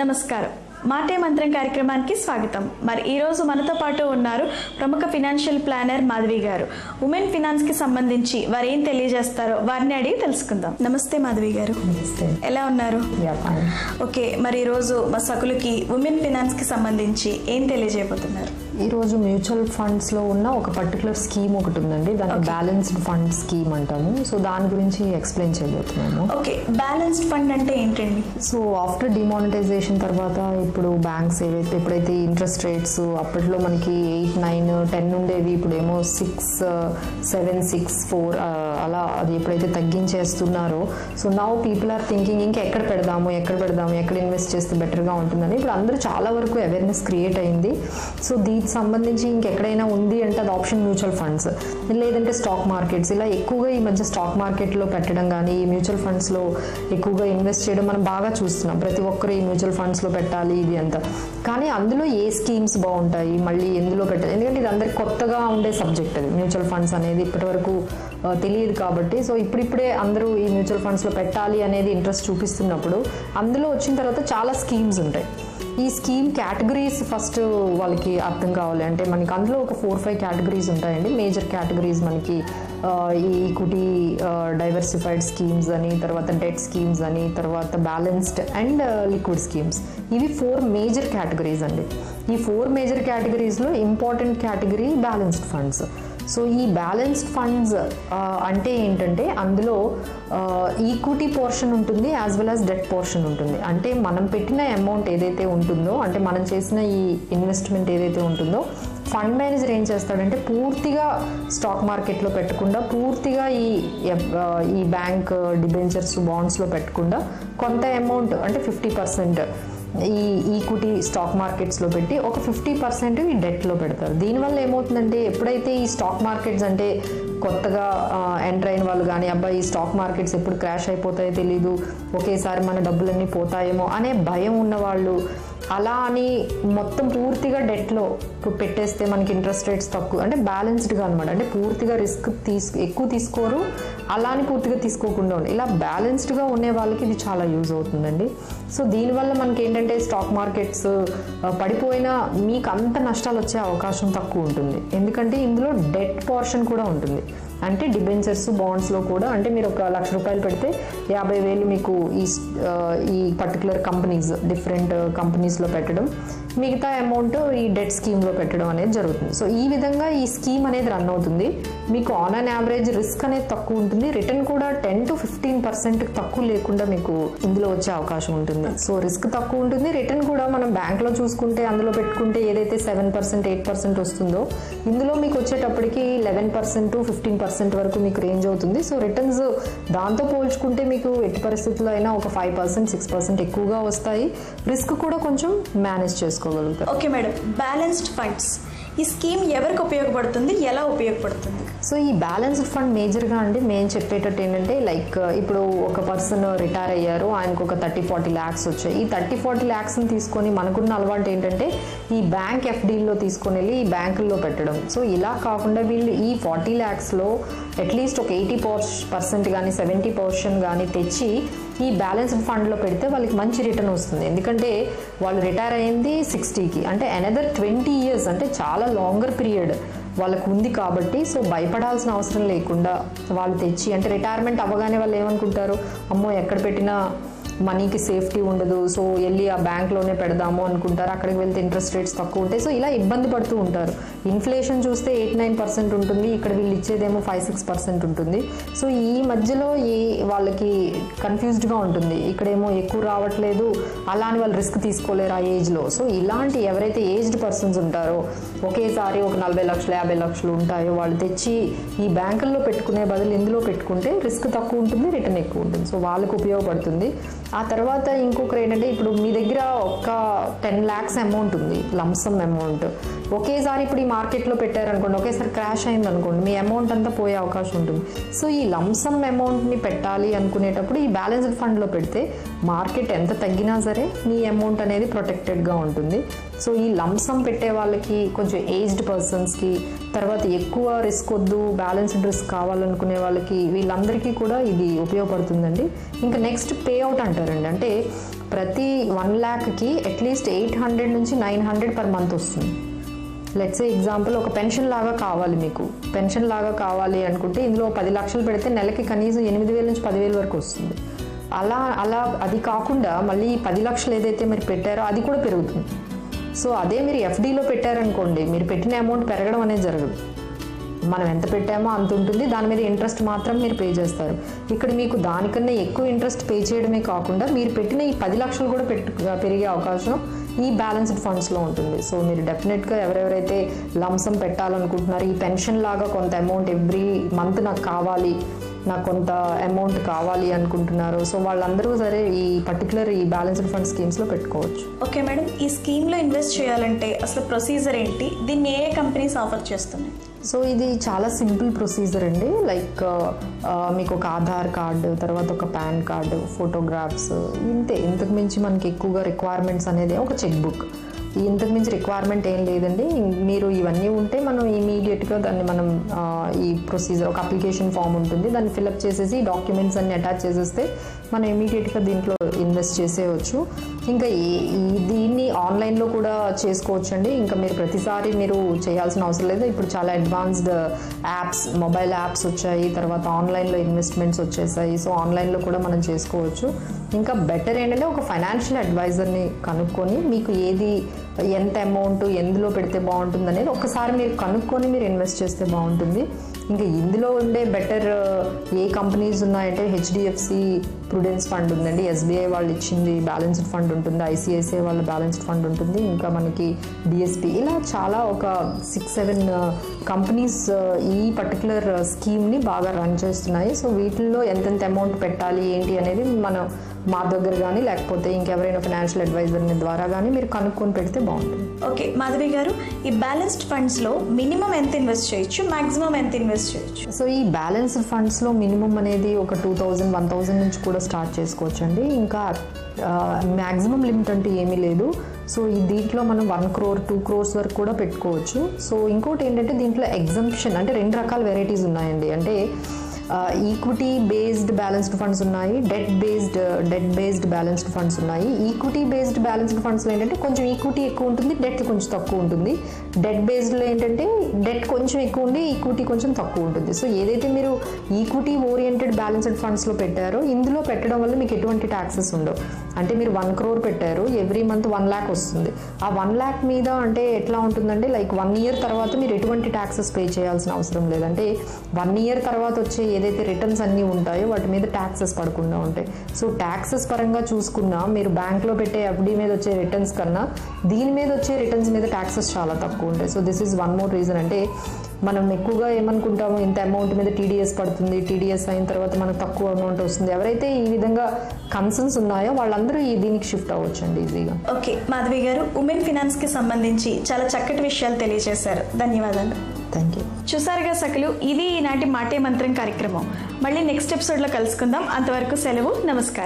నమస్కారం. మాథ్యామంత్రం కార్యక్రమానికి స్వాగతం. మరి ఈ రోజు మనతో పాటు ఉన్నారు ప్రముఖ ఫైనాన్షియల్ ప్లానర్ మాధవి గారు. ఉమెన్ ఫైనాన్స్ కి సంబంధించి వారు ఏం తెలియజేస్తారో వారిని అడిగి తెలుసుకుందాం. నమస్తే మాధవి గారు. ఎలా ఉన్నారు? ఓకే, మరి ఈ రోజు మా సకులకి ఉమెన్ ఫైనాన్స్ కి సంబంధించి ఏం తెలియజేయబోతున్నారు? ఈ రోజు మ్యూచువల్ ఫండ్స్ లో ఉన్న ఒక పర్టికులర్ స్కీమ్ ఒకటి ఉందండి, దాన్ని బ్యాలెన్స్డ్ ఫండ్ స్కీమ్ అంటాము. సో దాని గురించి ఎక్స్ప్లెయిన్ చేయబోతున్నాము. ఓకే, బ్యాలెన్స్డ్ ఫండ్ అంటే ఏంటండి? సో ఆఫ్టర్ డిమానిటైజేషన్ తర్వాత ఇప్పుడు బ్యాంక్స్ ఎప్పుడైతే ఇంట్రెస్ట్ రేట్స్ అప్పట్లో మనకి 8, 9, 10 ఉండేవి, ఇప్పుడేమో 6, 7, 6, 4 అలా అది ఎప్పుడైతే తగ్గించేస్తున్నారో, so now people are thinking ఇంకా ఎక్కడ పెడదాము ఎక్కడ ఇన్వెస్ట్ చేస్తే బెటర్గా ఉంటుందని ఇప్పుడు అందరూ చాలా వరకు అవేర్నెస్ క్రియేట్ అయింది. సో దీనికి సంబంధించి ఇంకెక్కడైనా ఉంది అంటే అది ఆప్షన్ మ్యూచువల్ ఫండ్స్, లేదంటే స్టాక్ మార్కెట్స్. ఇలా ఎక్కువగా ఈ మధ్య స్టాక్ మార్కెట్లో పెట్టడం కానీ ఈ మ్యూచువల్ ఫండ్స్లో ఎక్కువగా ఇన్వెస్ట్ చేయడం మనం బాగా చూస్తున్నాం. ప్రతి ఒక్కరు ఈ మ్యూచువల్ ఫండ్స్లో పెట్టాలి ఇది అంతా. కానీ అందులో ఏ స్కీమ్స్ బాగుంటాయి, మళ్ళీ ఎందులో పెట్టాలి, ఎందుకంటే ఇది అందరికి కొత్తగా ఉండే సబ్జెక్ట్. అది మ్యూచువల్ ఫండ్స్ అనేది ఇప్పటివరకు తెలియదు కాబట్టి, సో ఇప్పుడిప్పుడే అందరూ ఈ మ్యూచువల్ ఫండ్స్లో పెట్టాలి అనేది ఇంట్రెస్ట్ చూపిస్తున్నప్పుడు అందులో వచ్చిన తర్వాత చాలా స్కీమ్స్ ఉంటాయి. ఈ స్కీమ్ కేటగిరీస్ ఫస్ట్ వాళ్ళకి అర్థం కావాలి. అంటే మనకి అందులో ఒక 4-5 కేటగిరీస్ ఉంటాయండి. మేజర్ కేటగిరీస్ మనకి ఈ ఈక్విటీ డైవర్సిఫైడ్ స్కీమ్స్ అని, తర్వాత డెట్ స్కీమ్స్ అని, తర్వాత బ్యాలెన్స్డ్ అండ్ లిక్విడ్ స్కీమ్స్. ఇవి 4 మేజర్ కేటగిరీస్ అండి. ఈ 4 మేజర్ కేటగిరీస్లో important category balanced funds. So ఈ బ్యాలెన్స్డ్ ఫండ్స్ అంటే ఏంటంటే అందులో ఈక్విటీ పోర్షన్ ఉంటుంది as well as debt portion ఉంటుంది. అంటే మనం పెట్టిన అమౌంట్ ఏదైతే ఉంటుందో, అంటే మనం చేసిన ఈ ఇన్వెస్ట్మెంట్ ఏదైతే ఉంటుందో, ఫండ్ మేనేజర్ ఏం చేస్తాడంటే పూర్తిగా స్టాక్ మార్కెట్లో పెట్టకుండా, పూర్తిగా ఈ బ్యాంక్ డిబెంచర్స్ బాండ్స్లో పెట్టకుండా కొంత అమౌంట్ అంటే 50% ఈ ఈక్విటీ స్టాక్ మార్కెట్స్లో పెట్టి ఒక 50% ఈ డెట్లో పెడతారు. దీనివల్ల ఏమవుతుందంటే ఎప్పుడైతే ఈ స్టాక్ మార్కెట్స్ అంటే కొత్తగా ఎంటర్ అయిన వాళ్ళు కానీ, అబ్బాయి ఈ స్టాక్ మార్కెట్స్ ఎప్పుడు క్రాష్ అయిపోతాయో తెలీదు, ఒకేసారి మన డబ్బులన్నీ పోతాయేమో అనే భయం ఉన్నవాళ్ళు అలా అని మొత్తం పూర్తిగా డెట్లో పెట్టేస్తే మనకి ఇంట్రెస్ట్ రేట్స్ తక్కువ, అంటే బ్యాలెన్స్డ్గా అనమాట. అంటే పూర్తిగా రిస్క్ ఎక్కువ తీసుకోరు, అలా అని పూర్తిగా తీసుకోకుండా ఉండి ఇలా బ్యాలెన్స్డ్గా ఉండే వాళ్ళకి ఇది చాలా యూజ్ అవుతుందండి. సో దీనివల్ల మనకి ఏంటంటే స్టాక్ మార్కెట్స్ పడిపోయినా మీకు అంత నష్టాలు వచ్చే అవకాశం తక్కువ ఉంటుంది. ఎందుకంటే ఇందులో డెట్ పోర్షన్ కూడా ఉంటుంది. అంటే డిబెంచర్స్ బాండ్స్లో కూడా, అంటే మీరు ఒక ₹1,00,000 పెడితే 50,000 మీకు ఈ పర్టికులర్ కంపెనీస్ డిఫరెంట్ కంపెనీస్లో పెట్టడం, మిగతా అమౌంట్ ఈ డెట్ స్కీమ్లో పెట్టడం అనేది జరుగుతుంది. సో ఈ విధంగా ఈ స్కీమ్ అనేది రన్ అవుతుంది. మీకు ఆన్ అన్ యావరేజ్ రిస్క్ అనేది తక్కువ ఉంటుంది, రిటర్న్ కూడా 10 to 15% తక్కువ లేకుండా మీకు ఇందులో వచ్చే అవకాశం ఉంటుంది. సో రిస్క్ తక్కువ ఉంటుంది, రిటర్న్ కూడా మనం బ్యాంక్లో చూసుకుంటే అందులో పెట్టుకుంటే ఏదైతే 7%, 8% వస్తుందో ఇందులో మీకు వచ్చేటప్పటికి 11% to 15% వరకు మీకు రేంజ్ అవుతుంది. సో రిటర్న్స్ దాంతో పోల్చుకుంటే మీకు ఎట్టి పరిస్థితుల్లో అయినా ఒక 5%, 6% ఎక్కువగా వస్తాయి. రిస్క్ కూడా కొంచెం మేనేజ్ చేసుకోగలుగుతారు. ఓకే మేడం, బ్యాలెన్స్డ్ ఫండ్స్ ఈ స్కీమ్ ఎవరికి ఉపయోగపడుతుంది, ఎలా ఉపయోగపడుతుంది? సో ఈ బ్యాలెన్స్డ్ ఫండ్ మేజర్గా అండి మేము చెప్పేటట్టు ఏంటంటే, లైక్ ఇప్పుడు ఒక పర్సన్ రిటైర్ అయ్యారు, ఆయనకు ఒక 30-40 lakhs వచ్చాయి. ఈ 30-40 lakhsని తీసుకొని మనకున్న అలవాటు ఏంటంటే ఈ బ్యాంక్ ఎఫ్డీల్లో తీసుకొని వెళ్ళి ఈ బ్యాంకుల్లో పెట్టడం. సో ఇలా కాకుండా వీళ్ళు ఈ 40 lakhsలో అట్లీస్ట్ ఒక 80% కానీ 70% కానీ తెచ్చి ఈ బ్యాలెన్స్డ్ ఫండ్లో పెడితే వాళ్ళకి మంచి రిటర్న్ వస్తుంది. ఎందుకంటే వాళ్ళు రిటైర్ అయింది 60కి, అంటే అనదర్ 20 years, అంటే చాలా లాంగర్ పీరియడ్ వాళ్ళకు ఉంది కాబట్టి, సో భయపడాల్సిన అవసరం లేకుండా వాళ్ళు తెచ్చి, అంటే రిటైర్మెంట్ అవ్వగానే వాళ్ళు ఏమనుకుంటారు, అమ్మో ఎక్కడ పెట్టినా మనీకి సేఫ్టీ ఉండదు, సో వెళ్ళి ఆ బ్యాంక్లోనే పెడదాము అనుకుంటారు. అక్కడికి వెళ్తే ఇంట్రెస్ట్ రేట్స్ తక్కువ ఉంటాయి. సో ఇలా ఇబ్బంది పడుతూ ఉంటారు. ఇన్ఫ్లేషన్ చూస్తే 8-9% ఉంటుంది, ఇక్కడ వీళ్ళు ఇచ్చేదేమో 5-6% ఉంటుంది. సో ఈ మధ్యలో వాళ్ళకి కన్ఫ్యూజ్డ్గా ఉంటుంది, ఇక్కడేమో ఎక్కువ రావట్లేదు, అలా అని వాళ్ళు రిస్క్ తీసుకోలేరు ఆ ఏజ్లో. సో ఇలాంటి ఎవరైతే ఏజ్డ్ పర్సన్స్ ఉంటారో, ఒకేసారి ఒక 40 లక్షలు 50 లక్షలు ఉంటాయో వాళ్ళు తెచ్చి ఈ బ్యాంకుల్లో పెట్టుకునే బదులు ఇందులో పెట్టుకుంటే రిస్క్ తక్కువ ఉంటుంది, రిటర్న్ ఎక్కువ ఉంటుంది. సో వాళ్ళకు ఉపయోగపడుతుంది. ఆ తర్వాత ఇంకొకరు ఏంటంటే, ఇప్పుడు మీ దగ్గర ఒక 10 lakhs అమౌంట్ ఉంది, లంసమ్ అమౌంట్. ఒకేసారి ఇప్పుడు ఈ మార్కెట్లో పెట్టారనుకోండి, ఒకేసారి క్రాష్ అయింది అనుకోండి, మీ అమౌంట్ అంతా పోయే అవకాశం ఉంటుంది. సో ఈ లంసమ్ అమౌంట్ని పెట్టాలి అనుకునేటప్పుడు ఈ బ్యాలెన్స్డ్ ఫండ్లో పెడితే మార్కెట్ ఎంత తగ్గినా సరే మీ అమౌంట్ అనేది ప్రొటెక్టెడ్గా ఉంటుంది. సో ఈ లంసమ్ పెట్టే వాళ్ళకి, కొంచెం ఏజ్డ్ పర్సన్స్కి, తర్వాత ఎక్కువ రిస్క్ వద్దు బ్యాలెన్స్డ్ రిస్క్ కావాలనుకునే వాళ్ళకి, వీళ్ళందరికీ కూడా ఇది ఉపయోగపడుతుందండి. ఇంకా నెక్స్ట్ పే అవుట్ అంటారండి. అంటే ప్రతి 1 lakhకి అట్లీస్ట్ 800 నుంచి 900 పర్ మంత్ వస్తుంది. లెట్స్ ఎగ్జాంపుల్ ఒక పెన్షన్ లాగా కావాలి, మీకు పెన్షన్ లాగా కావాలి అనుకుంటే ఇందులో 10 లక్షలు పెడితే నెలకి కనీసం 8,000 నుంచి 10,000 వరకు వస్తుంది. అలా అది కాకుండా మళ్ళీ 10 లక్షలు ఏదైతే మీరు పెట్టారో అది కూడా పెరుగుతుంది. సో అదే మీరు ఎఫ్డీలో పెట్టారనుకోండి, మీరు పెట్టిన అమౌంట్ పెరగడం అనేది జరగదు. మనం ఎంత పెట్టామో అంత ఉంటుంది, దాని మీద ఇంట్రెస్ట్ మాత్రం మీరు పే చేస్తారు. ఇక్కడ మీకు దానికన్నా ఎక్కువ ఇంట్రెస్ట్ పే చేయడమే కాకుండా మీరు పెట్టిన ఈ 10 లక్షలు కూడా పెరిగే అవకాశం ఈ బ్యాలెన్స్డ్ ఫండ్స్లో ఉంటుంది. సో మీరు డెఫినెట్గా ఎవరెవరైతే లంసమ్ పెట్టాలనుకుంటున్నారో, ఈ పెన్షన్ లాగా కొంత అమౌంట్ ఎవ్రీ మంత్ నాకు కావాలి, నాకు కొంత అమౌంట్ కావాలి అనుకుంటున్నారు, సో వాళ్ళందరూ సరే ఈ పర్టికులర్ ఈ బ్యాలెన్స్డ్ ఫండ్ స్కీమ్స్లో పెట్టుకోవచ్చు. ఓకే మేడం, ఈ స్కీమ్లో ఇన్వెస్ట్ చేయాలంటే అసలు ప్రొసీజర్ ఏంటి? దీన్ని ఏ కంపెనీస్ ఆఫర్ చేస్తున్నాయి? సో ఇది చాలా సింపుల్ ప్రొసీజర్ అండి. లైక్ మీకు ఒక ఆధార్ కార్డు, తర్వాత ఒక పాన్ కార్డు, ఫోటోగ్రాఫ్స్, ఇంతకు మించి మనకి ఎక్కువగా రిక్వైర్మెంట్స్ అనేది ఒక చెక్ బుక్, ఇంతకు మించి రిక్వైర్మెంట్ ఏం లేదండి. మీరు ఇవన్నీ ఉంటే మనం ఇమీడియట్గా దాన్ని మనం ఈ ప్రొసీజర్, ఒక అప్లికేషన్ ఫామ్ ఉంటుంది, దాన్ని ఫిల్అప్ చేసేసి డాక్యుమెంట్స్ అన్ని అటాచ్ చేసేస్తే మనం ఇమీడియట్గా దీంట్లో ఇన్వెస్ట్ చేసేయచ్చు. ఇంకా దీన్ని ఆన్లైన్లో కూడా చేసుకోవచ్చు అండి. ఇంకా మీరు ప్రతిసారి మీరు చేయాల్సిన అవసరం లేదు. ఇప్పుడు చాలా అడ్వాన్స్డ్ యాప్స్, మొబైల్ యాప్స్ వచ్చాయి, తర్వాత ఆన్లైన్లో ఇన్వెస్ట్మెంట్స్ వచ్చేసాయి. సో ఆన్లైన్లో కూడా మనం చేసుకోవచ్చు. ఇంకా బెటర్ ఏంటంటే ఒక ఫైనాన్షియల్ అడ్వైజర్ని కనుక్కొని మీకు ఏది, ఎంత అమౌంట్ ఎందులో పెడితే బాగుంటుంది అనేది ఒకసారి మీరు కనుక్కొని మీరు ఇన్వెస్ట్ చేస్తే బాగుంటుంది. ఇంకా ఇందులో ఉండే బెటర్ ఏ కంపెనీస్ ఉన్నాయంటే హెచ్డిఎఫ్సి ప్రుడెన్స్ ఫండ్ ఉందండి, ఎస్బీఐ వాళ్ళు ఇచ్చింది బ్యాలెన్స్డ్ ఫండ్ ఉంటుంది, ఐసిఐసిఐ వాళ్ళ బ్యాలెన్స్డ్ ఫండ్ ఉంటుంది, ఇంకా మనకి డిఎస్పి, ఇలా చాలా ఒక 6-7 కంపెనీస్ ఈ పర్టికులర్ స్కీమ్ని బాగా రన్ చేస్తున్నాయి. సో వీటిల్లో ఎంతెంత అమౌంట్ పెట్టాలి ఏంటి అనేది మనం మా దగ్గర కానీ లేకపోతే ఇంకెవరైనా ఫైనాన్షియల్ అడ్వైజర్ని ద్వారా కానీ మీరు కనుక్కొని పెడితే బాగుంటుంది. ఓకే మాధవి గారు, ఈ బ్యాలెన్స్డ్ ఫండ్స్లో మినిమం ఎంత ఇన్వెస్ట్ చేయొచ్చు, మాక్సిమం ఎంత ఇన్వెస్ట్ చేయొచ్చు? సో ఈ బ్యాలెన్స్డ్ ఫండ్స్లో మినిమం అనేది ఒక 2,000-1,000 నుంచి కూడా స్టార్ట్ చేసుకోవచ్చు అండి. ఇంకా మ్యాక్సిమం లిమిట్ అంటే ఏమీ లేదు. సో ఈ దీంట్లో మనం 1 crore 2 crores వరకు కూడా పెట్టుకోవచ్చు. సో ఇంకోటి ఏంటంటే దీంట్లో ఎగ్జంప్షన్ అంటే 2 రకాల వెరైటీస్ ఉన్నాయండి. అంటే ఈక్విటీ బేస్డ్ బ్యాలెన్స్డ్ ఫండ్స్ ఉన్నాయి, డెట్ బేస్డ్ బ్యాలెన్స్డ్ ఫండ్స్ ఉన్నాయి. ఈక్విటీ బేస్డ్ బ్యాలెన్స్డ్ ఫండ్స్లో ఏంటంటే కొంచెం ఈక్విటీ ఎక్కువ ఉంటుంది, డెట్ కొంచెం తక్కువ ఉంటుంది. డెట్ బేస్డ్లో ఏంటంటే డెట్ కొంచెం ఎక్కువ ఉండి ఈక్విటీ కొంచెం తక్కువ ఉంటుంది. సో ఏదైతే మీరు ఈక్విటీ ఓరియంటెడ్ బ్యాలెన్స్డ్ ఫండ్స్లో పెట్టారో ఇందులో పెట్టడం వల్ల మీకు ఎటువంటి ట్యాక్సెస్ ఉండవు. అంటే మీరు 1 crore పెట్టారు, ఎవ్రీ మంత్ 1 lakh వస్తుంది. ఆ 1 lakh మీద అంటే ఎట్లా ఉంటుందంటే లైక్ 1 year తర్వాత మీరు ఎటువంటి ట్యాక్సెస్ పే చేయాల్సిన అవసరం లేదంటే 1 year తర్వాత వచ్చే ఏదైతే రిటర్న్స్ అన్నీ ఉంటాయో వాటి మీద ట్యాక్సెస్ పడకుండా ఉంటాయి. సో ట్యాక్సెస్ పరంగా చూసుకున్నా మీరు బ్యాంక్లో పెట్టే ఎఫ్డీ మీద వచ్చే రిటర్న్స్ కన్నా దీని మీద వచ్చే రిటర్న్స్ మీద ట్యాక్సెస్ చాలా తక్కువ ఉంటాయి. So this is one more reason. అంటే మనం ఎక్కువగా ఏమనుకుంటాము ఇంత అమౌంట్ మీద టీడీఎస్ పడుతుంది, టీడీఎస్ అయిన తర్వాత మనకు తక్కువ అమౌంట్ వస్తుంది. ఎవరైతే ఈ విధంగా కన్సర్న్స్ ఉన్నాయో వాళ్ళందరూ దీనికి షిఫ్ట్ అవ్వచ్చు అండి ఈజీగా. ఓకే మాధవి గారు, ఉమెన్ ఫినాన్స్కి సంబంధించి చాలా చక్కటి విషయాలు తెలియజేశారు. ధన్యవాదాలు. Thank you. చూసారుగా సఖులు, ఇది ఈనాటి మాటే మంత్రం కార్యక్రమం. మళ్ళీ నెక్స్ట్ ఎపిసోడ్లో కలుసుకుందాం. అంతవరకు సెలవు, నమస్కారం.